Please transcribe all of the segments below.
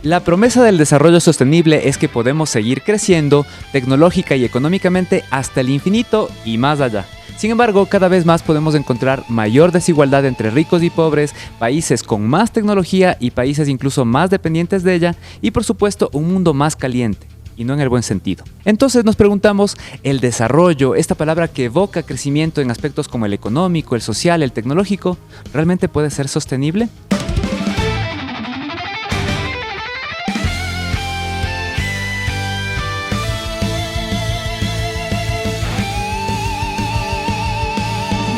La promesa del desarrollo sostenible es que podemos seguir creciendo tecnológica y económicamente hasta el infinito y más allá. Sin embargo, cada vez más podemos encontrar mayor desigualdad entre ricos y pobres, países con más tecnología y países incluso más dependientes de ella, y por supuesto un mundo más caliente, y no en el buen sentido. Entonces nos preguntamos, ¿el desarrollo, esta palabra que evoca crecimiento en aspectos como el económico, el social, el tecnológico, realmente puede ser sostenible?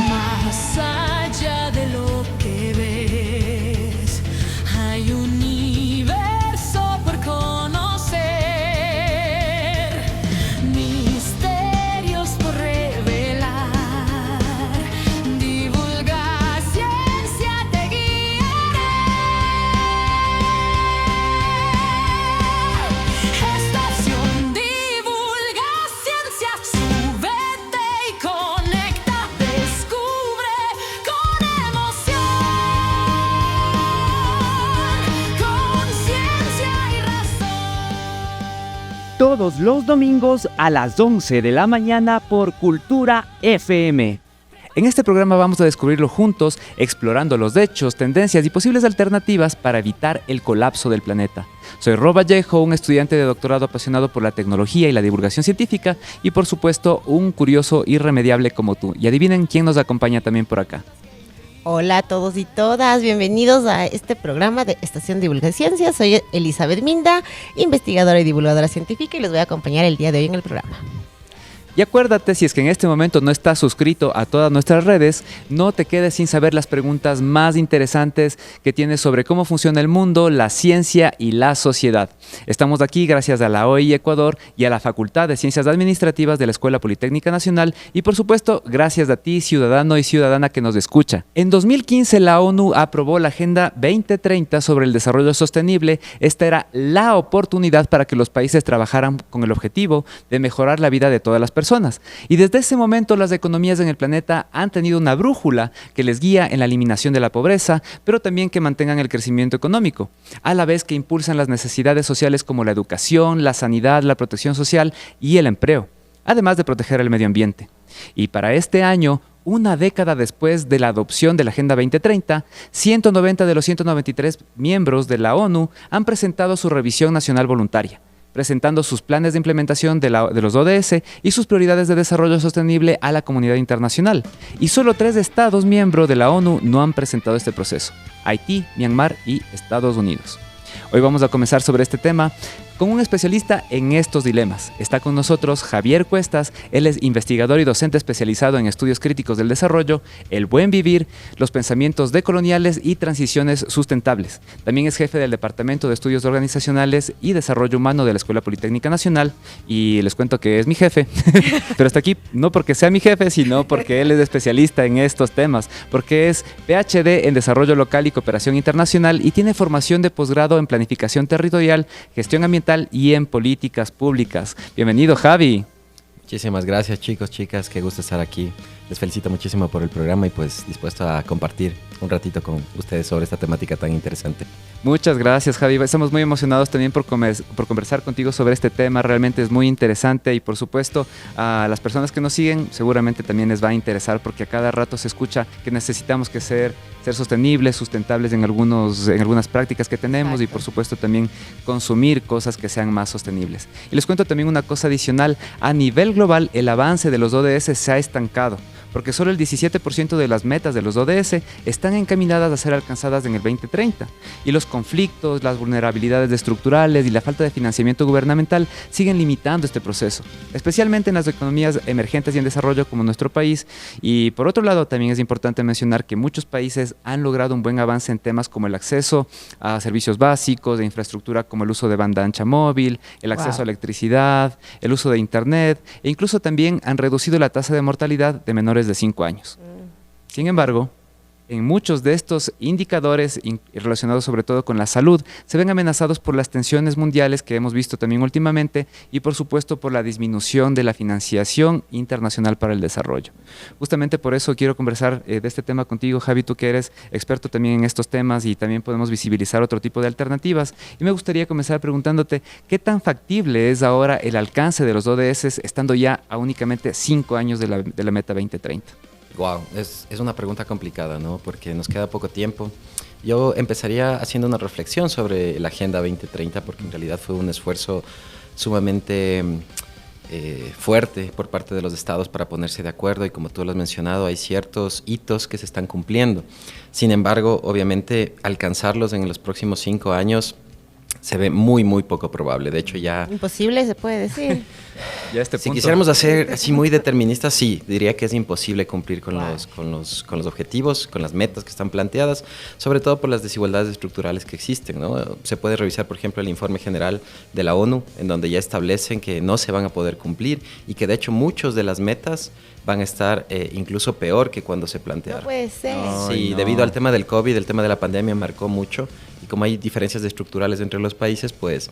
Más allá de lo que ves, hay un universo por conocer, misterios por revelar. Divulga ciencia, te guiará. Estación Divulga Ciencia, súbete y conecta, descubre con emoción, conciencia y razón. Todos los domingos a las 11 de la mañana por Cultura FM. En este programa vamos a descubrirlo juntos, explorando los hechos, tendencias y posibles alternativas para evitar el colapso del planeta. Soy Ro Vallejo, un estudiante de doctorado apasionado por la tecnología y la divulgación científica y por supuesto un curioso irremediable como tú. Y adivinen quién nos acompaña también por acá. Hola a todos y todas, bienvenidos a este programa de Estación Divulga Ciencia. Soy Elizabeth Minda, investigadora y divulgadora científica, y les voy a acompañar el día de hoy en el programa. Y acuérdate, si es que en este momento no estás suscrito a todas nuestras redes, no te quedes sin saber las preguntas más interesantes que tienes sobre cómo funciona el mundo, la ciencia y la sociedad. Estamos aquí gracias a la OI Ecuador y a la Facultad de Ciencias Administrativas de la Escuela Politécnica Nacional y por supuesto gracias a ti, ciudadano y ciudadana que nos escucha. En 2015 la ONU aprobó la Agenda 2030 sobre el desarrollo sostenible. Esta era la oportunidad para que los países trabajaran con el objetivo de mejorar la vida de todas las personas. Y desde ese momento las economías en el planeta han tenido una brújula que les guía en la eliminación de la pobreza, pero también que mantengan el crecimiento económico, a la vez que impulsan las necesidades sociales como la educación, la sanidad, la protección social y el empleo, además de proteger el medio ambiente. Y para este año, una década después de la adopción de la Agenda 2030, 190 de los 193 miembros de la ONU han presentado su revisión nacional voluntaria, presentando sus planes de implementación de los ODS y sus prioridades de desarrollo sostenible a la comunidad internacional. Y solo 3 estados miembros de la ONU no han presentado este proceso: Haití, Myanmar y Estados Unidos. Hoy vamos a comenzar sobre este tema con un especialista en estos dilemas. Está con nosotros Javier Cuestas. Él es investigador y docente especializado en estudios críticos del desarrollo, el buen vivir, los pensamientos decoloniales y transiciones sustentables. También es jefe del Departamento de Estudios Organizacionales y Desarrollo Humano de la Escuela Politécnica Nacional. Y les cuento que es mi jefe, pero está aquí no porque sea mi jefe, sino porque él es especialista en estos temas, porque es PhD en Desarrollo Local y Cooperación Internacional y tiene formación de posgrado en Planificación Territorial, Gestión Ambiental y en Políticas Públicas. Bienvenido, Javi. Muchísimas gracias, chicos, chicas, qué gusto estar aquí. Les felicito muchísimo por el programa y pues dispuesto a compartir un ratito con ustedes sobre esta temática tan interesante. Muchas gracias, Javi. Estamos muy emocionados también por conversar contigo sobre este tema. Realmente es muy interesante y por supuesto a las personas que nos siguen seguramente también les va a interesar porque a cada rato se escucha que necesitamos que ser sostenibles, sustentables en algunas prácticas que tenemos. Exacto. Y por supuesto también consumir cosas que sean más sostenibles. Y les cuento también una cosa adicional. A nivel global el avance de los ODS se ha estancado, porque solo el 17% de las metas de los ODS están encaminadas a ser alcanzadas en el 2030. Y los conflictos, las vulnerabilidades estructurales y la falta de financiamiento gubernamental siguen limitando este proceso, especialmente en las economías emergentes y en desarrollo como nuestro país. Y por otro lado, también es importante mencionar que muchos países han logrado un buen avance en temas como el acceso a servicios básicos, de infraestructura como el uso de banda ancha móvil, el acceso a electricidad, el uso de internet, e incluso también han reducido la tasa de mortalidad de menores de 5 años. Sin embargo, en muchos de estos indicadores relacionados sobre todo con la salud se ven amenazados por las tensiones mundiales que hemos visto también últimamente y por supuesto por la disminución de la financiación internacional para el desarrollo. Justamente por eso quiero conversar de este tema contigo, Javi, tú que eres experto también en estos temas y también podemos visibilizar otro tipo de alternativas. Y me gustaría comenzar preguntándote, ¿qué tan factible es ahora el alcance de los ODS estando ya a únicamente 5 años de la meta 2030? Wow, es una pregunta complicada, ¿no? Porque nos queda poco tiempo. Yo empezaría haciendo una reflexión sobre la Agenda 2030, porque en realidad fue un esfuerzo sumamente fuerte por parte de los estados para ponerse de acuerdo y como tú lo has mencionado, hay ciertos hitos que se están cumpliendo. Sin embargo, obviamente, alcanzarlos en los próximos 5 años se ve muy, muy poco probable. De hecho, ya... Imposible, se puede decir. Ya a este Si punto. quisiéramos hacer así muy deterministas, sí, diría que es imposible cumplir con los objetivos, con las metas que están planteadas, sobre todo por las desigualdades estructurales que existen, ¿no? Se puede revisar, por ejemplo, el informe general de la ONU, en donde ya establecen que no se van a poder cumplir y que de hecho muchas de las metas van a estar incluso peor que cuando se plantearon. No puede ser. No. Sí, no. debido al tema del COVID, el tema de la pandemia marcó mucho y como hay diferencias estructurales entre los países, pues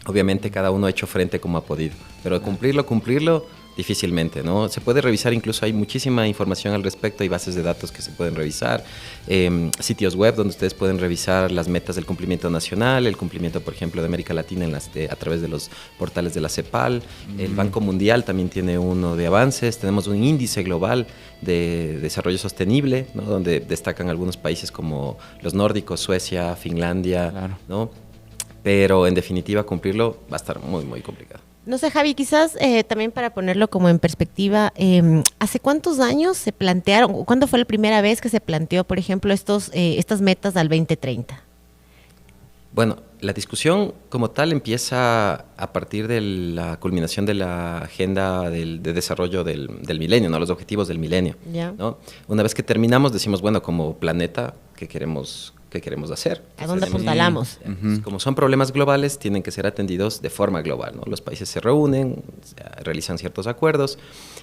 obviamente cada uno ha hecho frente como ha podido, pero cumplirlo, difícilmente, ¿no? Se puede revisar, incluso hay muchísima información al respecto, hay bases de datos que se pueden revisar, sitios web donde ustedes pueden revisar las metas del cumplimiento nacional, el cumplimiento, por ejemplo, de América Latina a través de los portales de la CEPAL, el Banco Mundial también tiene uno de avances, tenemos un índice global de desarrollo sostenible, ¿no? Donde destacan algunos países como los nórdicos, Suecia, Finlandia, Claro. ¿no? Pero en definitiva cumplirlo va a estar muy, muy complicado. No sé, Javi, quizás también para ponerlo como en perspectiva, ¿hace cuántos años se plantearon, o cuándo fue la primera vez que se planteó, por ejemplo, estas metas al 2030? Bueno, la discusión como tal empieza a partir de la culminación de la agenda de desarrollo del milenio, ¿no? Los objetivos del milenio, Ya. ¿no? Una vez que terminamos decimos, bueno, como planeta, ¿qué queremos hacer? ¿A dónde Tenemos- apuntalamos? Pues, como son problemas globales, tienen que ser atendidos de forma global, ¿no? Los países se reúnen, realizan ciertos acuerdos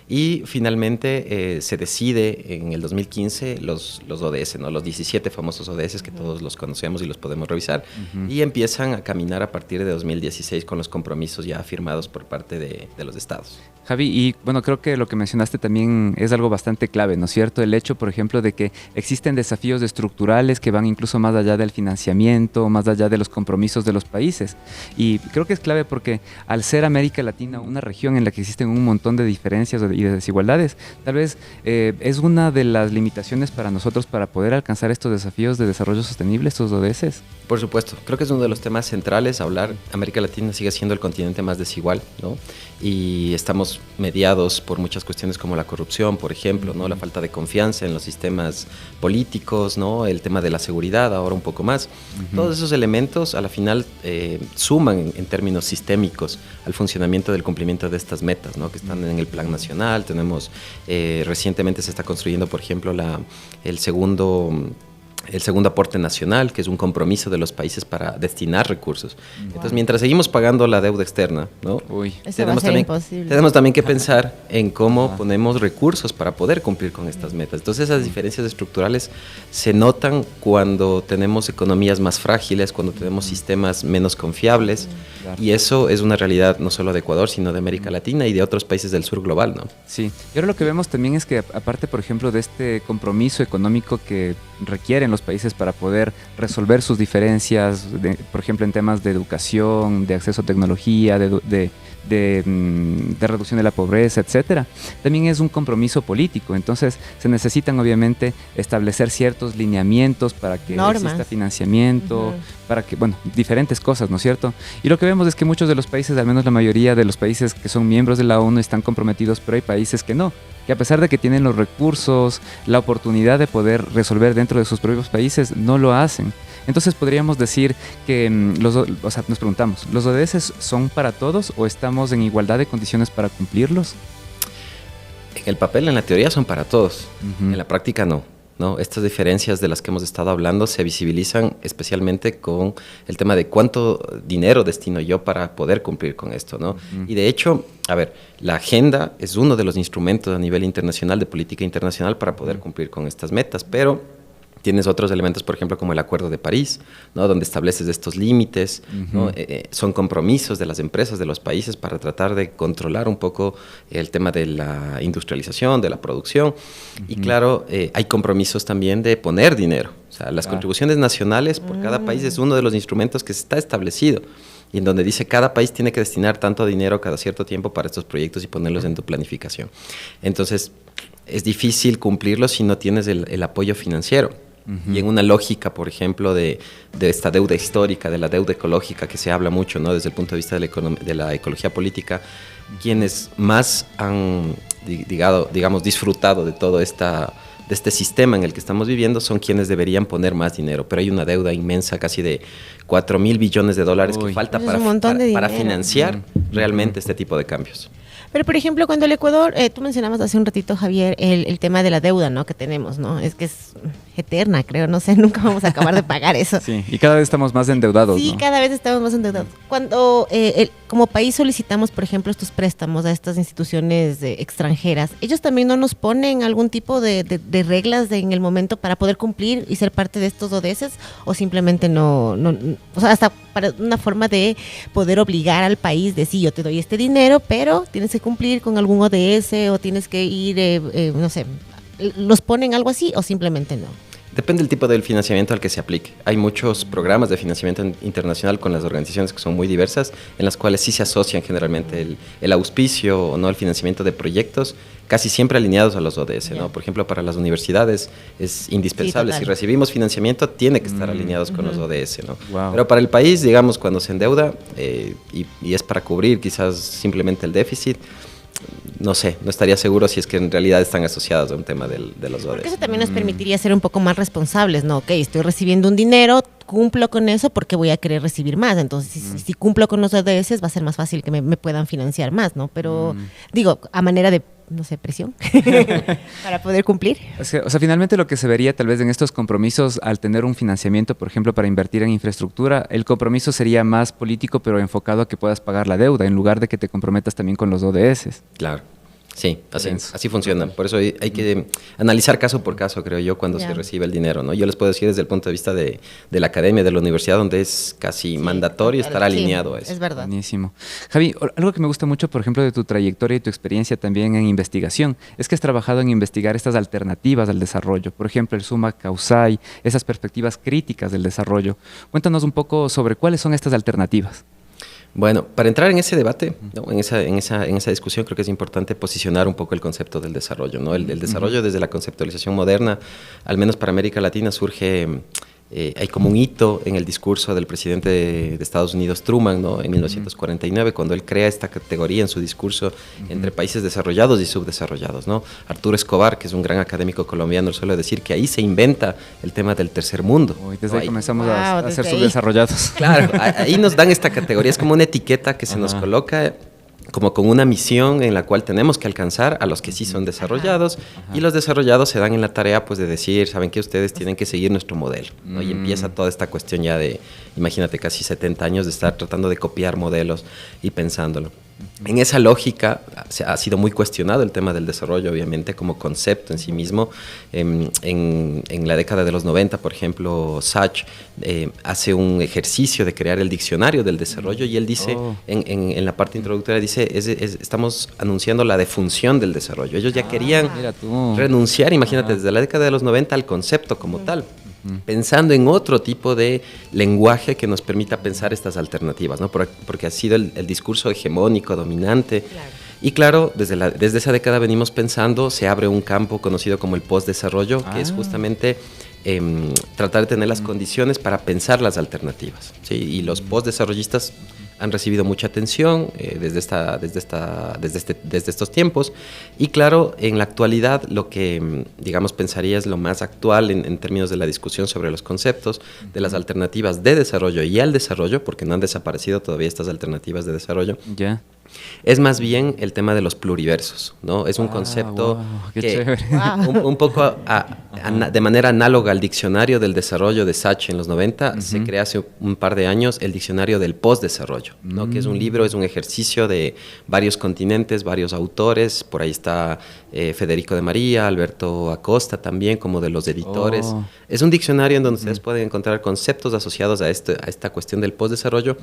y finalmente se decide en el 2015 los ODS, ¿no? Los 17 famosos ODS que todos los conocemos y los podemos revisar y empiezan a caminar a partir de 2016 con los compromisos ya firmados por parte de los estados. Javi, y bueno, creo que lo que mencionaste también es algo bastante clave, ¿no es cierto? El hecho, por ejemplo, de que existen desafíos estructurales que van incluso más allá del financiamiento, más allá de los compromisos de los países. Y creo que es clave porque al ser América Latina una región en la que existen un montón de diferencias y de desigualdades, tal vez es una de las limitaciones para nosotros para poder alcanzar estos desafíos de desarrollo sostenible, estos ODS. Por supuesto, creo que es uno de los temas centrales hablar. América Latina sigue siendo el continente más desigual, ¿no? Y estamos mediados por muchas cuestiones como la corrupción, por ejemplo, ¿no? La falta de confianza en los sistemas políticos, ¿no? El tema de la seguridad, ahora un poco más. Todos esos elementos a la final suman en términos sistémicos al funcionamiento del cumplimiento de estas metas, ¿no? Que están en el plan nacional. Tenemos, recientemente se está construyendo, por ejemplo, el segundo aporte nacional, que es un compromiso de los países para destinar recursos. Entonces, mientras seguimos pagando la deuda externa, ¿no? Uy. Eso va a ser imposible. Tenemos también que pensar en cómo ponemos recursos para poder cumplir con estas metas. Entonces, esas diferencias estructurales se notan cuando tenemos economías más frágiles, cuando tenemos sistemas menos confiables, Claro. y eso es una realidad no solo de Ecuador, sino de América Latina y de otros países del sur global, ¿no? Sí, y ahora lo que vemos también es que aparte, por ejemplo, de este compromiso económico que requieren los países para poder resolver sus diferencias, por ejemplo, en temas de educación, de acceso a tecnología, de reducción de la pobreza, etcétera, también es un compromiso político. Entonces, se necesitan obviamente establecer ciertos lineamientos para que Normas. exista financiamiento, Ujú. para que, bueno, diferentes cosas, ¿no es cierto? Y lo que vemos es que muchos de los países, al menos la mayoría de los países que son miembros de la ONU, están comprometidos, pero hay países que no, que a pesar de que tienen los recursos, la oportunidad de poder resolver dentro de sus propios países, no lo hacen. Entonces podríamos decir que, nos preguntamos, ¿los ODS son para todos o estamos en igualdad de condiciones para cumplirlos? En el papel, en la teoría, son para todos. Ujú. En la práctica, no. ¿No? Estas diferencias de las que hemos estado hablando se visibilizan especialmente con el tema de cuánto dinero destino yo para poder cumplir con esto, ¿no? Y de hecho, a ver, la agenda es uno de los instrumentos a nivel internacional de política internacional para poder cumplir con estas metas, pero Tienes otros elementos, por ejemplo, como el Acuerdo de París, ¿no? Donde estableces estos límites, ¿no? Son compromisos de las empresas, de los países, para tratar de controlar un poco el tema de la industrialización, de la producción. Y claro, hay compromisos también de poner dinero. O sea, las contribuciones nacionales por cada país es uno de los instrumentos que está establecido y en donde dice cada país tiene que destinar tanto dinero cada cierto tiempo para estos proyectos y ponerlos en tu planificación. Entonces, es difícil cumplirlo si no tienes el apoyo financiero. Y en una lógica, por ejemplo, de esta deuda histórica, de la deuda ecológica que se habla mucho, ¿no? Desde el punto de vista de la ecología política, quienes más han, digamos, disfrutado de todo de este sistema en el que estamos viviendo son quienes deberían poner más dinero, pero hay una deuda inmensa, casi de 4.000 billones de dólares que falta Es un montón de para dinero. financiar realmente este tipo de cambios. Pero, por ejemplo, cuando el Ecuador, tú mencionabas hace un ratito, Javier, el tema de la deuda, ¿no? Que tenemos, ¿no? Es que es eterna, creo, no sé, nunca vamos a acabar de pagar eso. Sí, y cada vez estamos más endeudados, Sí, ¿no? cada vez estamos más endeudados. Cuando como país solicitamos, por ejemplo, estos préstamos a estas instituciones extranjeras, ¿ellos también no nos ponen algún tipo de reglas en el momento para poder cumplir y ser parte de estos ODS? ¿O simplemente no, o sea, hasta para una forma de poder obligar al país de sí, yo te doy este dinero, pero tienes que cumplir con algún ODS o tienes que ir, no sé, ¿los ponen algo así o simplemente no? Depende del tipo del financiamiento al que se aplique. Hay muchos programas de financiamiento internacional con las organizaciones que son muy diversas, en las cuales sí se asocian generalmente el auspicio o no el financiamiento de proyectos, casi siempre alineados a los ODS, ¿no? Por ejemplo, para las universidades es indispensable. Sí, si total. recibimos financiamiento, tiene que estar alineados con los ODS, ¿no? Wow. Pero para el país, digamos, cuando se endeuda y es para cubrir quizás simplemente el déficit, no sé, no estaría seguro si es que en realidad están asociados a un tema de los Porque ODS. eso también nos permitiría ser un poco más responsables, ¿no? Ok, estoy recibiendo un dinero, cumplo con eso porque voy a querer recibir más. Entonces, si cumplo con los ODS, va a ser más fácil que me puedan financiar más, ¿no? Pero, digo, a manera de, no sé, presión para poder cumplir. O sea, finalmente lo que se vería tal vez en estos compromisos al tener un financiamiento, por ejemplo, para invertir en infraestructura, el compromiso sería más político, pero enfocado a que puedas pagar la deuda, en lugar de que te comprometas también con los ODS. Claro. Sí, Denso. así funciona. Por eso hay que analizar caso por caso, creo yo, cuando Ya. se recibe el dinero, ¿no? Yo les puedo decir desde el punto de vista de la academia, de la universidad, donde es casi mandatorio estar Sí, alineado a eso. Es verdad. Buenísimo. Javi, algo que me gusta mucho, por ejemplo, de tu trayectoria y tu experiencia también en investigación, es que has trabajado en investigar estas alternativas al desarrollo. Por ejemplo, el summa causai, esas perspectivas críticas del desarrollo. Cuéntanos un poco sobre cuáles son estas alternativas. Bueno, para entrar en ese debate, ¿no? en esa discusión, creo que es importante posicionar un poco el concepto del desarrollo, ¿no? El desarrollo desde la conceptualización moderna, al menos para América Latina, surge, hay como un hito en el discurso del presidente de Estados Unidos, Truman, ¿no? En 1949, cuando él crea esta categoría en su discurso entre países desarrollados y subdesarrollados, ¿no? Arturo Escobar, que es un gran académico colombiano, suele decir que ahí se inventa el tema del tercer mundo. Uy, desde ¿no? ahí Ahí- comenzamos Wow, a desde ser ahí. subdesarrollados. Claro, ahí nos dan esta categoría, es como una etiqueta que se nos coloca como con una misión en la cual tenemos que alcanzar a los que sí son desarrollados y los desarrollados se dan en la tarea pues de decir, saben que ustedes tienen que seguir nuestro modelo, ¿no? Y empieza toda esta cuestión ya de, imagínate, casi 70 años de estar tratando de copiar modelos y pensándolo. En esa lógica ha sido muy cuestionado el tema del desarrollo, obviamente, como concepto en sí mismo. En la década de los 90, por ejemplo, Sachs hace un ejercicio de crear el diccionario del desarrollo y él dice, en la parte introductoria, dice, estamos anunciando la defunción del desarrollo. Ellos ya querían Mira tú. renunciar, imagínate, desde la década de los 90 al concepto como tal, pensando en otro tipo de lenguaje que nos permita pensar estas alternativas, ¿no? Porque ha sido el discurso hegemónico, dominante. Claro. Y claro, desde esa década venimos pensando, se abre un campo conocido como el postdesarrollo, que es justamente tratar de tener las condiciones para pensar las alternativas, ¿sí? Y los postdesarrollistas han recibido mucha atención desde estos tiempos. Y claro, en la actualidad lo que, digamos, pensaría es lo más actual en términos de la discusión sobre los conceptos de las alternativas de desarrollo y al desarrollo, porque no han desaparecido todavía estas alternativas de desarrollo. Ya. Es más bien el tema de los pluriversos, ¿no? Es un concepto wow, qué que chévere. un poco de manera análoga al diccionario del desarrollo de Sachs en los 90, se crea hace un par de años el diccionario del postdesarrollo, ¿no? Que es un libro, es un ejercicio de varios continentes, varios autores, por ahí está Federico de María, Alberto Acosta también, como de los editores. Oh. Es un diccionario en donde ustedes pueden encontrar conceptos asociados a esta cuestión del postdesarrollo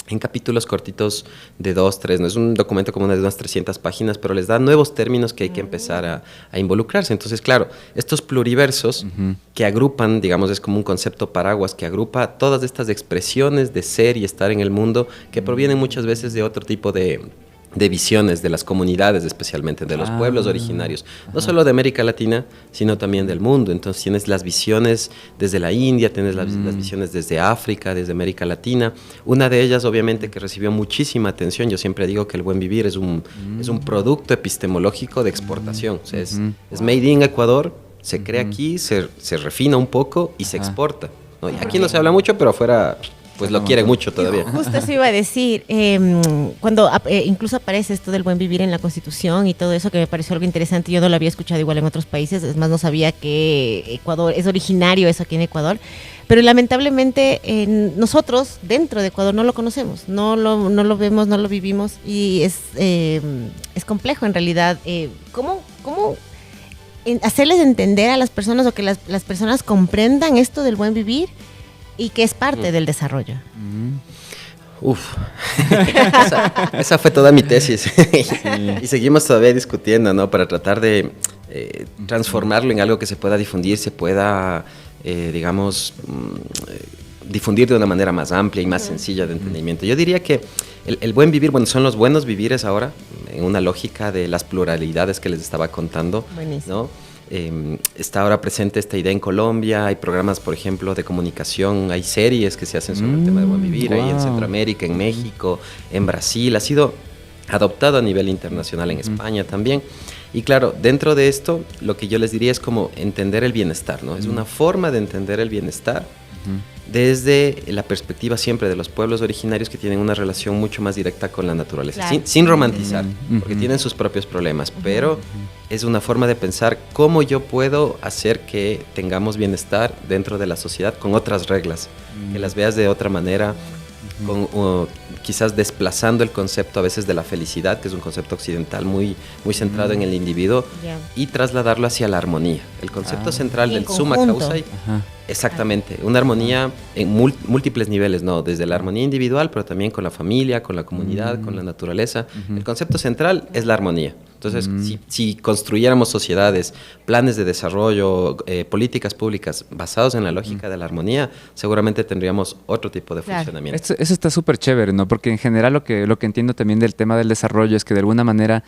en capítulos cortitos de 2, 3, no es un documento como de unas 300 páginas, pero les da nuevos términos que hay que empezar a involucrarse. Entonces, claro, estos pluriversos que agrupan, digamos, es como un concepto paraguas que agrupa todas estas expresiones de ser y estar en el mundo que provienen muchas veces de otro tipo de visiones de las comunidades, especialmente de los pueblos originarios, no solo de América Latina, sino también del mundo. Entonces tienes las visiones desde la India, tienes las visiones desde África, desde América Latina. Una de ellas, obviamente, que recibió muchísima atención. Yo siempre digo que el buen vivir es un producto epistemológico de exportación. O sea, es made in Ecuador, se crea aquí, se refina un poco y se exporta, ¿no? Y aquí no se habla mucho, pero afuera pues lo quieren mucho todavía. Justo eso iba a decir, cuando incluso aparece esto del buen vivir en la Constitución y todo eso, que me pareció algo interesante, yo no lo había escuchado igual en otros países, es más, no sabía que Ecuador, es originario eso aquí en Ecuador, pero lamentablemente nosotros dentro de Ecuador no lo conocemos, no lo vemos, no lo vivimos, y es complejo en realidad. ¿Cómo hacerles entender a las personas, o que las personas comprendan esto del buen vivir y que es parte del desarrollo? Uf, esa fue toda mi tesis. Y seguimos todavía discutiendo, ¿no? Para tratar de transformarlo en algo que se pueda difundir, se pueda, digamos, difundir de una manera más amplia y más sencilla de entendimiento. Yo diría que el buen vivir, bueno, son los buenos vivires ahora, en una lógica de las pluralidades que les estaba contando, Buenísimo. ¿no? Está ahora presente esta idea en Colombia, hay programas, por ejemplo, de comunicación, hay series que se hacen sobre el tema del buen vivir, ahí en Centroamérica, en México, en Brasil, ha sido adoptado a nivel internacional, en España también. Y claro, dentro de esto, lo que yo les diría es como entender el bienestar, ¿no? Es una forma de entender el bienestar desde la perspectiva siempre de los pueblos originarios, que tienen una relación mucho más directa con la naturaleza, Claro. sin romantizar, porque tienen sus propios problemas, pero es una forma de pensar cómo yo puedo hacer que tengamos bienestar dentro de la sociedad con otras reglas, que las veas de otra manera, quizás desplazando el concepto a veces de la felicidad, que es un concepto occidental muy centrado en el individuo, y trasladarlo hacia la armonía. El concepto central Y en del summa conjunto. causa, exactamente, una armonía en múltiples niveles, ¿no? Desde la armonía individual, pero también con la familia, con la comunidad, con la naturaleza. El concepto central es la armonía. Entonces, si construyéramos sociedades, planes de desarrollo, políticas públicas basados en la lógica de la armonía, seguramente tendríamos otro tipo de Claro. funcionamiento. Eso está súper chévere, ¿no? Porque en general lo que entiendo también del tema del desarrollo es que de alguna manera,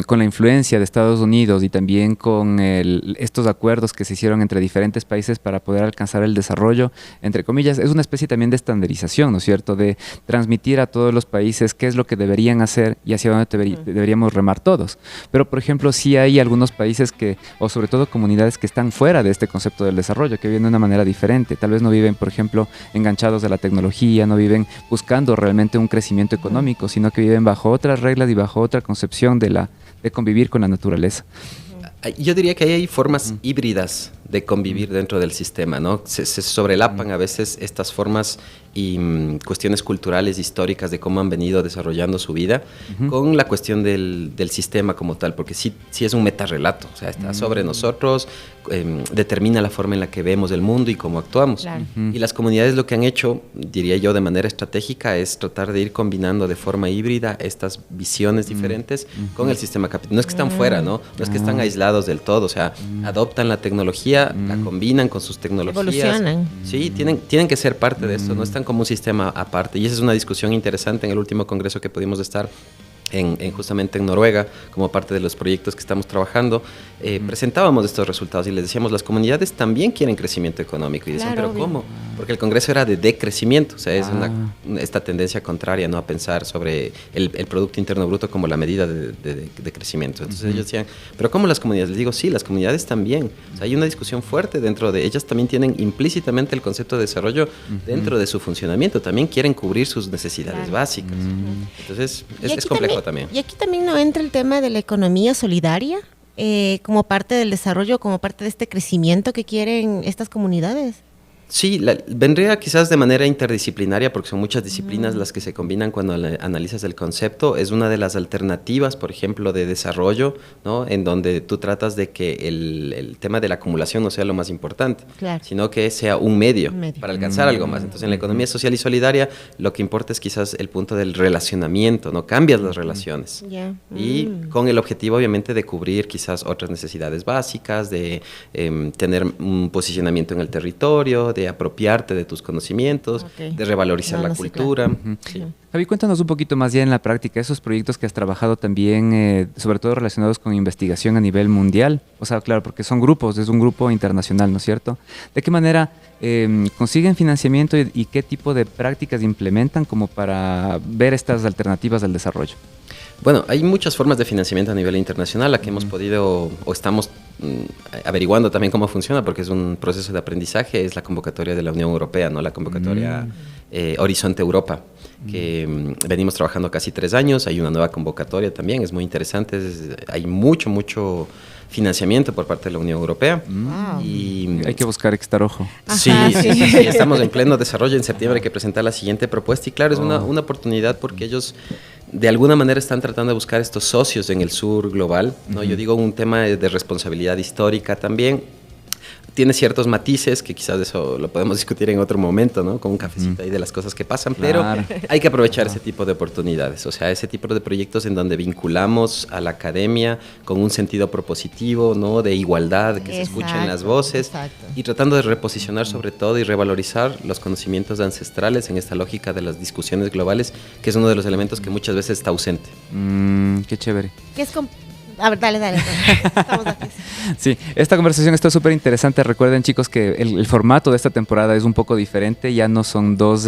con la influencia de Estados Unidos y también con estos acuerdos que se hicieron entre diferentes países para poder alcanzar el desarrollo, entre comillas, es una especie también de estandarización, ¿no es cierto? De transmitir a todos los países qué es lo que deberían hacer y hacia dónde deberíamos remar todos. Pero, por ejemplo, sí hay algunos países o sobre todo comunidades que están fuera de este concepto del desarrollo, que viven de una manera diferente. Tal vez no viven, por ejemplo, enganchados a la tecnología, no viven buscando realmente un crecimiento económico, sino que viven bajo otras reglas y bajo otra concepción de convivir con la naturaleza. Yo diría que hay formas híbridas de convivir dentro del sistema, ¿no? Se sobrelapan a veces estas formas y cuestiones culturales, históricas de cómo han venido desarrollando su vida con la cuestión del sistema como tal, porque sí es un metarrelato, o sea, está sobre nosotros, determina la forma en la que vemos el mundo y cómo actuamos. Claro. Y las comunidades lo que han hecho, diría yo, de manera estratégica, es tratar de ir combinando de forma híbrida estas visiones diferentes con el sistema capitalista. No es que están fuera, ¿no? No es que están aislados del todo, o sea, adoptan la tecnología, la combinan con sus tecnologías. Evolucionan. Sí, tienen que ser parte de esto, no están como un sistema aparte. Y esa es una discusión interesante en el último congreso que pudimos estar justamente en Noruega, como parte de los proyectos que estamos trabajando. Presentábamos estos resultados y les decíamos, las comunidades también quieren crecimiento económico. Y decían, Claro, ¿pero cómo? Porque el Congreso era de decrecimiento, o sea, es esta tendencia contraria, ¿no?, a pensar sobre el Producto Interno Bruto como la medida de crecimiento. Entonces ellos decían, ¿pero cómo las comunidades? Les digo, sí, las comunidades también. O sea, hay una discusión fuerte dentro de ellas, también tienen implícitamente el concepto de desarrollo dentro de su funcionamiento, también quieren cubrir sus necesidades básicas. Entonces, Y es aquí complejo también. Y aquí también no entra el tema de la economía solidaria como parte del desarrollo, como parte de este crecimiento que quieren estas comunidades. Sí, vendría quizás de manera interdisciplinaria, porque son muchas disciplinas las que se combinan cuando analizas el concepto. Es una de las alternativas, por ejemplo, de desarrollo, ¿no?, en donde tú tratas de que el tema de la acumulación no sea lo más importante, Claro. sino que sea un medio, Un medio. para alcanzar algo más. Entonces, en la economía social y solidaria, lo que importa es quizás el punto del relacionamiento, ¿no? Cambias las relaciones. Ya. Y con el objetivo, obviamente, de cubrir quizás otras necesidades básicas, de tener un posicionamiento en el territorio, de apropiarte de tus conocimientos, Ok. de revalorizar No, la no, sí, cultura. claro. Sí. Javi, cuéntanos un poquito más ya en la práctica, esos proyectos que has trabajado también, sobre todo relacionados con investigación a nivel mundial. O sea, claro, porque son grupos, es un grupo internacional, ¿no es cierto? ¿De qué manera consiguen financiamiento y qué tipo de prácticas implementan como para ver estas alternativas al desarrollo? Bueno, hay muchas formas de financiamiento a nivel internacional, la que hemos podido o estamos averiguando también cómo funciona, porque es un proceso de aprendizaje, es la convocatoria de la Unión Europea, ¿no?, la convocatoria Horizonte Europa, que venimos trabajando casi 3 años, hay una nueva convocatoria también, es muy interesante, hay mucho financiamiento por parte de la Unión Europea. Wow. Y Hay que buscar estar ojo. Sí, Ajá, sí, sí. sí, estamos en pleno desarrollo. En septiembre hay que presentar la siguiente propuesta y claro, es una oportunidad porque ellos de alguna manera están tratando de buscar estos socios en el sur global, ¿no? Yo digo un tema de responsabilidad histórica también. Tiene ciertos matices que quizás eso lo podemos discutir en otro momento, ¿no?, con un cafecito ahí de las cosas que pasan, Claro. pero hay que aprovechar ese tipo de oportunidades, o sea, ese tipo de proyectos en donde vinculamos a la academia con un sentido propositivo, ¿no?, de igualdad, que se escuchen las Exacto, voces exacto. y tratando de reposicionar sobre todo y revalorizar los conocimientos ancestrales en esta lógica de las discusiones globales, que es uno de los elementos que muchas veces está ausente. Qué chévere. ¿Qué es a ver, dale. Estamos aquí. Sí, esta conversación está súper interesante. Recuerden, chicos, que el formato de esta temporada es un poco diferente. Ya no son dos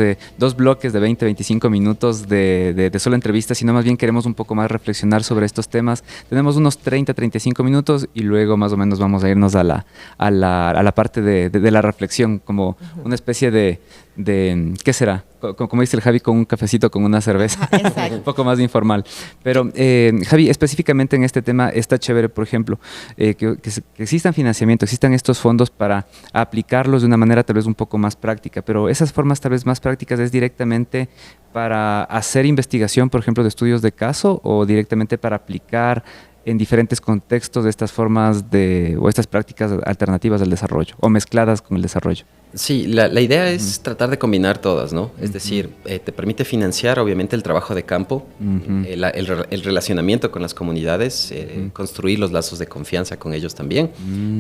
bloques de 20-25 minutos de solo entrevistas, sino más bien queremos un poco más reflexionar sobre estos temas. Tenemos unos 30-35 minutos y luego más o menos vamos a irnos a la parte de la reflexión, como una especie de ¿qué será? Como dice el Javi, con un cafecito, con una cerveza. Ajá, exacto. Un poco más informal. Pero, Javi, específicamente en este tema está chévere, por ejemplo, que existan financiamiento, existan estos fondos para aplicarlos de una manera tal vez un poco más práctica, pero esas formas tal vez más prácticas es directamente para hacer investigación, por ejemplo, de estudios de caso o directamente para aplicar en diferentes contextos de estas formas o estas prácticas alternativas al desarrollo o mezcladas con el desarrollo. Sí, la idea es tratar de combinar todas, ¿no? Es decir, te permite financiar obviamente el trabajo de campo, el relacionamiento con las comunidades, construir los lazos de confianza con ellos también,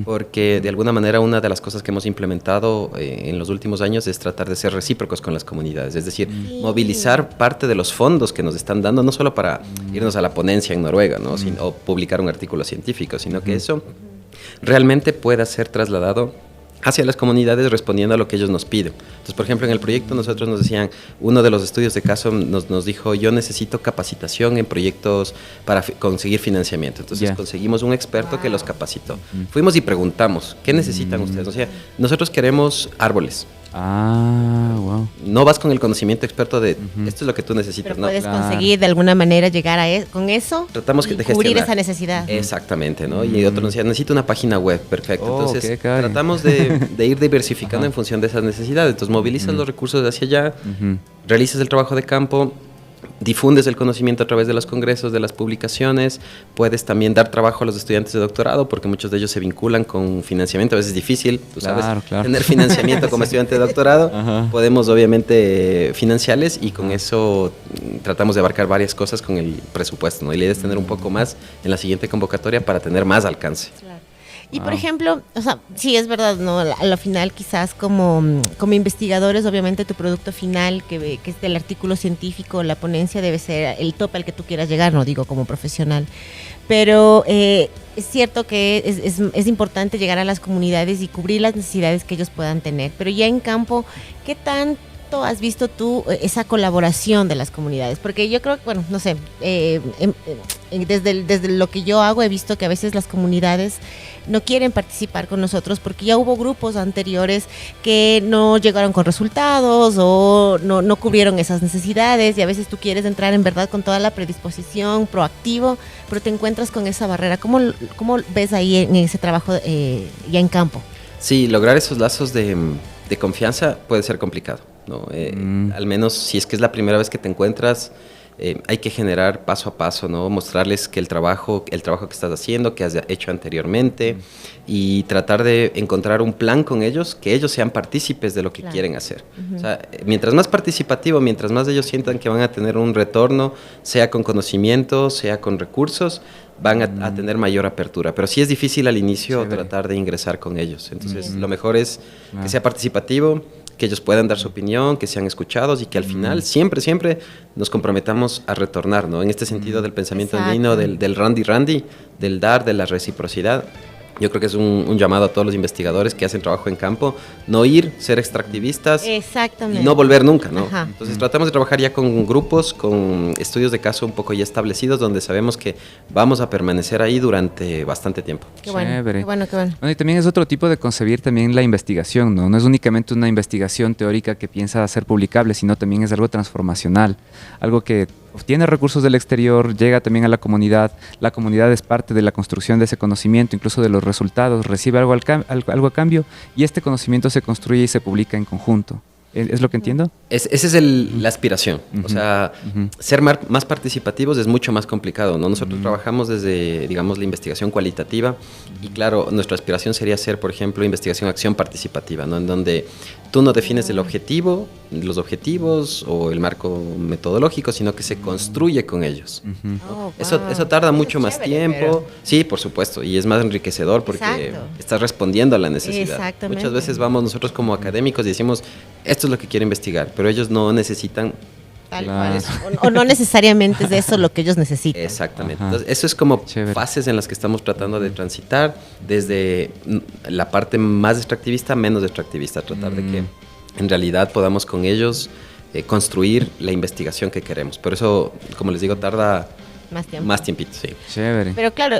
porque de alguna manera una de las cosas que hemos implementado en los últimos años es tratar de ser recíprocos con las comunidades, es decir, movilizar parte de los fondos que nos están dando, no solo para irnos a la ponencia en Noruega, ¿no?, o publicar un artículo científico, sino que eso realmente pueda ser trasladado hacia las comunidades respondiendo a lo que ellos nos piden. Entonces, por ejemplo, en el proyecto nosotros nos decían, uno de los estudios de caso nos dijo, yo necesito capacitación en proyectos para conseguir financiamiento. Entonces conseguimos un experto que los capacitó. Fuimos y preguntamos, ¿qué necesitan ustedes? O sea, nosotros queremos árboles. Ah, wow. No vas con el conocimiento experto de esto es lo que tú necesitas, Pero no. puedes conseguir de alguna manera llegar con eso Tratamos y de cubrir gestionar esa necesidad. Exactamente, ¿no? Y otro nos decía, necesito una página web, perfecto. Oh, Entonces, qué caray. tratamos de ir diversificando en función de esas necesidades. Entonces, movilizas los recursos de hacia allá, realizas el trabajo de campo, difundes el conocimiento a través de los congresos, de las publicaciones, puedes también dar trabajo a los estudiantes de doctorado, porque muchos de ellos se vinculan con financiamiento, a veces es difícil, tú sabes, tener financiamiento como estudiante de doctorado, podemos obviamente financiarles y con eso tratamos de abarcar varias cosas con el presupuesto, ¿no? Y la idea es tener un poco más en la siguiente convocatoria para tener más alcance. Claro. Y por Wow. ejemplo, o sea, sí es verdad, ¿no? A lo final quizás como investigadores, obviamente tu producto final, que es el artículo científico, la ponencia debe ser el tope al que tú quieras llegar, no digo como profesional. Pero es cierto que es importante llegar a las comunidades y cubrir las necesidades que ellos puedan tener. Pero ya en campo, ¿qué tanto has visto tú esa colaboración de las comunidades? Porque yo creo que, bueno, no sé, desde lo que yo hago he visto que a veces las comunidades no quieren participar con nosotros porque ya hubo grupos anteriores que no llegaron con resultados o no cubrieron esas necesidades, y a veces tú quieres entrar en verdad con toda la predisposición, proactivo, pero te encuentras con esa barrera. ¿Cómo ves ahí en ese trabajo ya en campo? Sí, lograr esos lazos de confianza puede ser complicado, ¿no? Al menos si es que es la primera vez que te encuentras, hay que generar paso a paso, ¿no? Mostrarles que el trabajo que estás haciendo, que has hecho anteriormente, y tratar de encontrar un plan con ellos, que ellos sean partícipes de lo que quieren hacer. O sea, mientras más participativo, mientras más ellos sientan que van a tener un retorno, sea con conocimiento, sea con recursos, van a tener mayor apertura. Pero sí es difícil al inicio tratar de ingresar con ellos. Entonces, lo mejor es que sea participativo, que ellos puedan dar su opinión, que sean escuchados y que al final siempre nos comprometamos a retornar, ¿no? En este sentido del pensamiento andino, del Randy, del dar, de la reciprocidad. Yo creo que es un llamado a todos los investigadores que hacen trabajo en campo, no ir, ser extractivistas Exactamente. y no volver nunca, ¿no? Ajá. Entonces tratamos de trabajar ya con grupos, con estudios de caso un poco ya establecidos, donde sabemos que vamos a permanecer ahí durante bastante tiempo. Qué bueno, Chévere. qué bueno, qué bueno. Bueno, y también es otro tipo de concebir también la investigación, ¿no? No es únicamente una investigación teórica que piensa ser publicable, sino también es algo transformacional, algo que obtiene recursos del exterior, llega también a la comunidad es parte de la construcción de ese conocimiento, incluso de los resultados, recibe algo a cambio, y este conocimiento se construye y se publica en conjunto. ¿Es lo que entiendo? Esa es la aspiración. O sea, ser más participativos es mucho más complicado, ¿no? Nosotros trabajamos desde, digamos, la investigación cualitativa y, claro, nuestra aspiración sería hacer, por ejemplo, acción participativa, ¿no? En donde tú no defines el objetivo, los objetivos o el marco metodológico, sino que se construye con ellos. Oh, Eso wow. tarda mucho Es más chévere, tiempo. pero- Sí, por supuesto, y es más enriquecedor porque Exacto. estás respondiendo a la necesidad. Exactamente. Muchas veces vamos nosotros como académicos y decimos, esto es lo que quiero investigar, pero ellos no necesitan. Tal Claro. cual. O no necesariamente es de eso lo que ellos necesitan. Exactamente. Ajá. Entonces, eso es como Chévere. fases en las que estamos tratando de transitar, desde la parte más extractivista, menos extractivista, tratar de que en realidad podamos con ellos construir la investigación que queremos. Por eso, como les digo, tarda Más tiempo. más tiempito, sí. Chévere. Pero claro,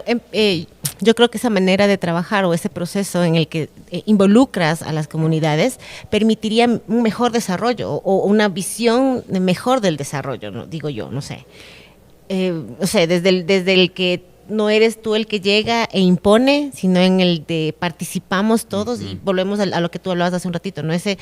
yo creo que esa manera de trabajar o ese proceso en el que involucras a las comunidades permitiría un mejor desarrollo o una visión mejor del desarrollo, ¿no? Digo yo, no sé. O sea, desde el que no eres tú el que llega e impone, sino en el de participamos todos y volvemos a lo que tú hablabas hace un ratito, ¿no? Este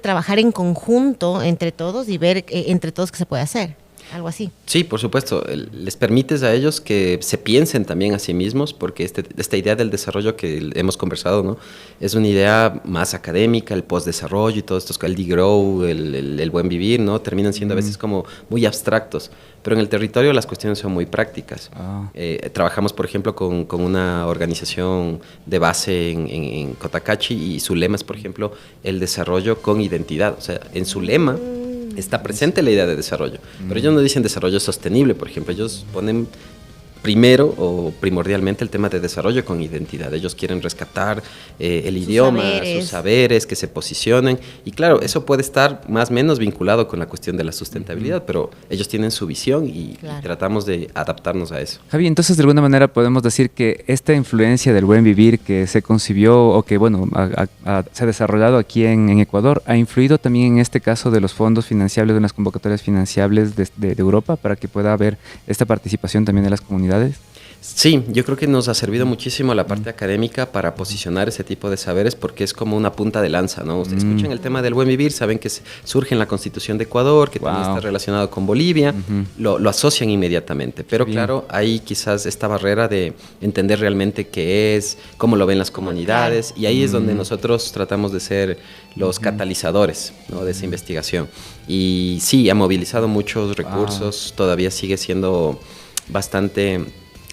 trabajar en conjunto entre todos y ver entre todos qué se puede hacer. Algo así. Sí, por supuesto. Les permites a ellos que se piensen también a sí mismos, porque esta idea del desarrollo que hemos conversado, ¿no? Es una idea más académica, el postdesarrollo y todo esto, el degrow, el buen vivir, ¿no? Terminan siendo a veces como muy abstractos. Pero en el territorio las cuestiones son muy prácticas. Trabajamos, por ejemplo, con una organización de base en Cotacachi y su lema es, por ejemplo, el desarrollo con identidad. O sea, en su lema está presente la idea de desarrollo, pero ellos no dicen desarrollo sostenible, por ejemplo, ellos ponen primero o primordialmente el tema de desarrollo con identidad. Ellos quieren rescatar el idioma, sus saberes, que se posicionen. Y claro, eso puede estar más o menos vinculado con la cuestión de la sustentabilidad, pero ellos tienen su visión y tratamos de adaptarnos a eso. Javi, entonces de alguna manera podemos decir que esta influencia del buen vivir que se concibió o que bueno se ha desarrollado aquí en Ecuador ha influido también en este caso de los fondos financiables, de las convocatorias financiables de Europa para que pueda haber esta participación también de las comunidades. Sí, yo creo que nos ha servido muchísimo la parte académica para posicionar ese tipo de saberes porque es como una punta de lanza, ¿no? Ustedes escuchan el tema del buen vivir, saben que surge en la Constitución de Ecuador, que también está relacionado con Bolivia, lo asocian inmediatamente, pero claro, hay quizás esta barrera de entender realmente qué es, cómo lo ven las comunidades, y ahí es donde nosotros tratamos de ser los catalizadores, ¿no? De esa investigación. Y sí, ha movilizado muchos recursos, todavía sigue siendo bastante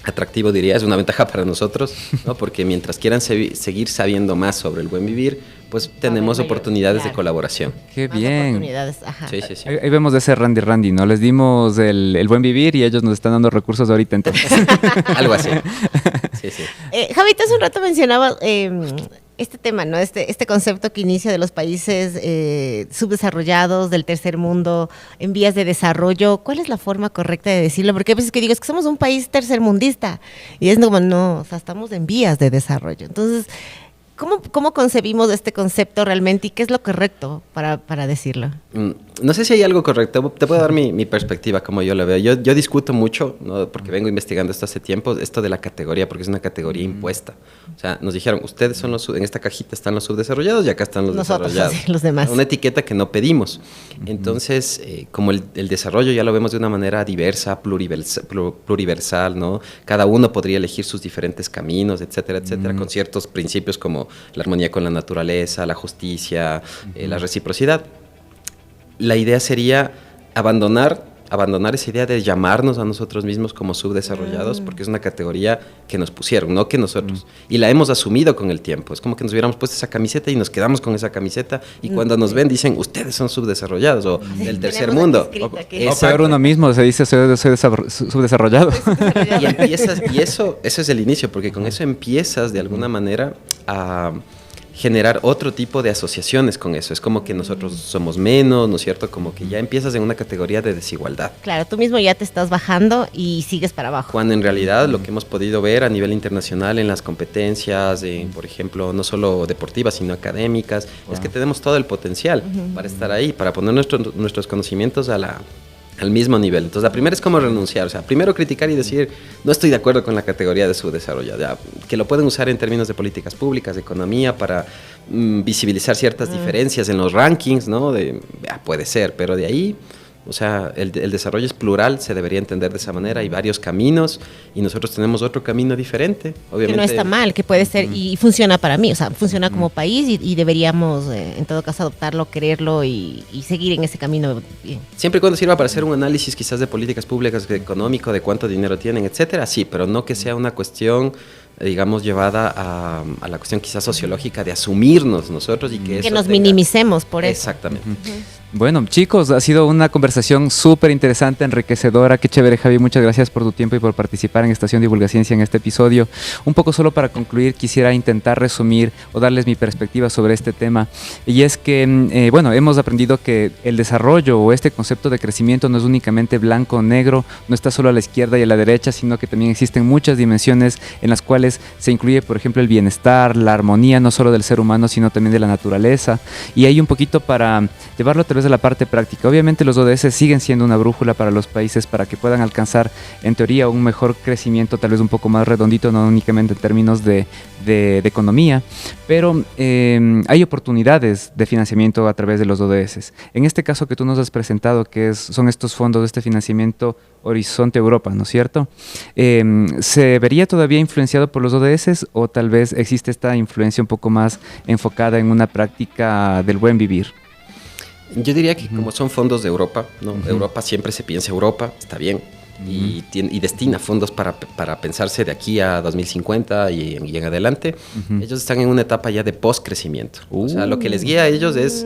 atractivo, diría, es una ventaja para nosotros, ¿no? Porque mientras quieran seguir sabiendo más sobre el buen vivir, pues tenemos mayor, oportunidades de claro. colaboración. Qué Más bien. oportunidades, ajá. Sí, sí, sí. Ahí vemos de ese Randy, ¿no? Les dimos el buen vivir y ellos nos están dando recursos ahorita, entonces. Algo así. Sí, sí. Javito, hace un rato mencionaba este tema, ¿no? Este concepto que inicia de los países subdesarrollados, del tercer mundo, en vías de desarrollo. ¿Cuál es la forma correcta de decirlo? Porque a veces que digo, es que somos un país tercermundista. Y es como, no, o sea, estamos en vías de desarrollo. Entonces, ¿cómo concebimos este concepto realmente y qué es lo correcto para decirlo? No sé si hay algo correcto. Te puedo dar mi perspectiva, como yo lo veo. Yo discuto mucho, ¿no? Porque vengo investigando esto hace tiempo, esto de la categoría, porque es una categoría impuesta. O sea, nos dijeron, ustedes son en esta cajita están los subdesarrollados y acá están los Nosotros, desarrollados. así, los demás. Una etiqueta que no pedimos. Entonces, como el desarrollo ya lo vemos de una manera diversa, pluriversal, ¿no? Cada uno podría elegir sus diferentes caminos, etcétera, etcétera, con ciertos principios como la armonía con la naturaleza, la justicia, la reciprocidad. La idea sería abandonar esa idea de llamarnos a nosotros mismos como subdesarrollados, porque es una categoría que nos pusieron, no que nosotros. Y la hemos asumido con el tiempo. Es como que nos hubiéramos puesto esa camiseta y nos quedamos con esa camiseta y cuando nos ven dicen, ustedes son subdesarrollados o del tercer tenemos mundo. aquí escrito aquí. O Exacto. peor uno mismo se dice soy subdesarrollado. Y empiezas, y eso es el inicio, porque con eso empiezas de alguna manera a generar otro tipo de asociaciones con eso. Es como que nosotros somos menos, ¿no es cierto? Como que ya empiezas en una categoría de desigualdad. Claro, tú mismo ya te estás bajando y sigues para abajo. Cuando en realidad lo que hemos podido ver a nivel internacional en las competencias, por ejemplo, no solo deportivas, sino académicas, es que tenemos todo el potencial para estar ahí, para poner nuestros conocimientos al mismo nivel. Entonces, la primera es como renunciar. O sea, primero criticar y decir, no estoy de acuerdo con la categoría de subdesarrollo. Ya, que lo pueden usar en términos de políticas públicas, de economía, para visibilizar ciertas diferencias en los rankings, ¿no? Puede ser, pero de ahí, o sea, el desarrollo es plural, se debería entender de esa manera. Hay varios caminos y nosotros tenemos otro camino diferente. Obviamente, que no está mal, que puede ser y funciona para mí, o sea, funciona como país y deberíamos en todo caso adoptarlo, quererlo y seguir en ese camino bien. siempre y cuando sirva para hacer un análisis quizás de políticas públicas, económico, de cuánto dinero tienen, etcétera, sí, pero no que sea una cuestión, digamos, llevada a la cuestión quizás sociológica de asumirnos nosotros y que eso nos tenga- minimicemos por eso. Exactamente. Bueno, chicos, ha sido una conversación súper interesante, enriquecedora. Qué chévere, Javi. Muchas gracias por tu tiempo y por participar en Estación Divulga Ciencia en este episodio. Un poco solo para concluir, quisiera intentar resumir o darles mi perspectiva sobre este tema. Y es que, bueno, hemos aprendido que el desarrollo o este concepto de crecimiento no es únicamente blanco o negro, no está solo a la izquierda y a la derecha, sino que también existen muchas dimensiones en las cuales se incluye, por ejemplo, el bienestar, la armonía, no solo del ser humano, sino también de la naturaleza. Y hay un poquito para llevarlo a través de la parte práctica. Obviamente los ODS siguen siendo una brújula para los países para que puedan alcanzar, en teoría, un mejor crecimiento, tal vez un poco más redondito, no únicamente en términos de economía, pero hay oportunidades de financiamiento a través de los ODS. En este caso que tú nos has presentado, que son estos fondos de este financiamiento Horizonte Europa, ¿no es cierto? ¿Se vería todavía influenciado por los ODS o tal vez existe esta influencia un poco más enfocada en una práctica del buen vivir? Yo diría que como son fondos de Europa, ¿no? Europa siempre se piensa Europa, está bien, y destina fondos para pensarse de aquí a 2050 y en adelante. Ellos están en una etapa ya de post-crecimiento. O sea, lo que les guía a ellos es,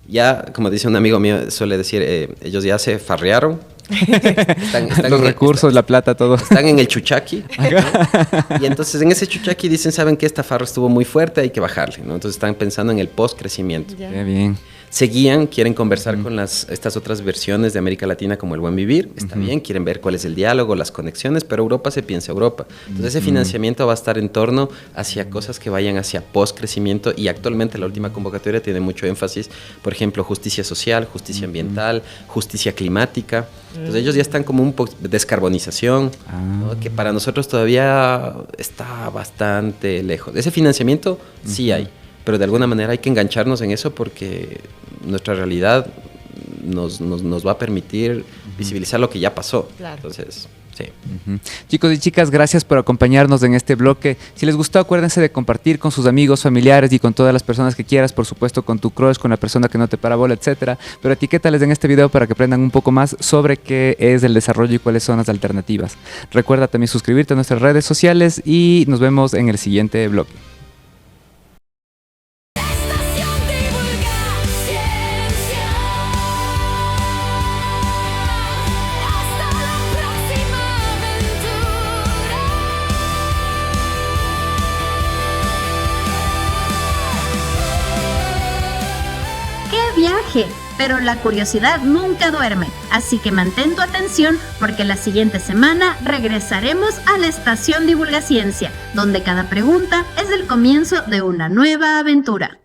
ya, como dice un amigo mío, suele decir, ellos ya se farrearon. Están Los recursos, la plata, todo. Están en el chuchaqui, ¿no? Y entonces en ese chuchaqui dicen, saben que esta farra estuvo muy fuerte, hay que bajarle, ¿no? Entonces están pensando en el post-crecimiento. Qué bien. Seguían, quieren conversar con estas otras versiones de América Latina como el buen vivir, está bien, quieren ver cuál es el diálogo, las conexiones, pero Europa se piensa Europa. Entonces ese financiamiento va a estar en torno hacia cosas que vayan hacia post-crecimiento y actualmente la última convocatoria tiene mucho énfasis, por ejemplo, justicia social, justicia ambiental, justicia climática. Entonces ellos ya están como un poco de descarbonización, ¿no? Que para nosotros todavía está bastante lejos. Ese financiamiento sí hay, pero de alguna manera hay que engancharnos en eso porque nuestra realidad nos va a permitir visibilizar lo que ya pasó. Claro. Entonces, sí. Ujú. Chicos y chicas, gracias por acompañarnos en este bloque. Si les gustó, acuérdense de compartir con sus amigos, familiares y con todas las personas que quieras, por supuesto con tu crush, con la persona que no te para bola, etcétera. Pero etiquétales en este video para que aprendan un poco más sobre qué es el desarrollo y cuáles son las alternativas. Recuerda también suscribirte a nuestras redes sociales y nos vemos en el siguiente bloque. Estación Divulga Ciencia. Hasta la próxima aventura. ¡Qué viaje! Pero la curiosidad nunca duerme, así que mantén tu atención porque la siguiente semana regresaremos a la Estación Divulga Ciencia, donde cada pregunta es el comienzo de una nueva aventura.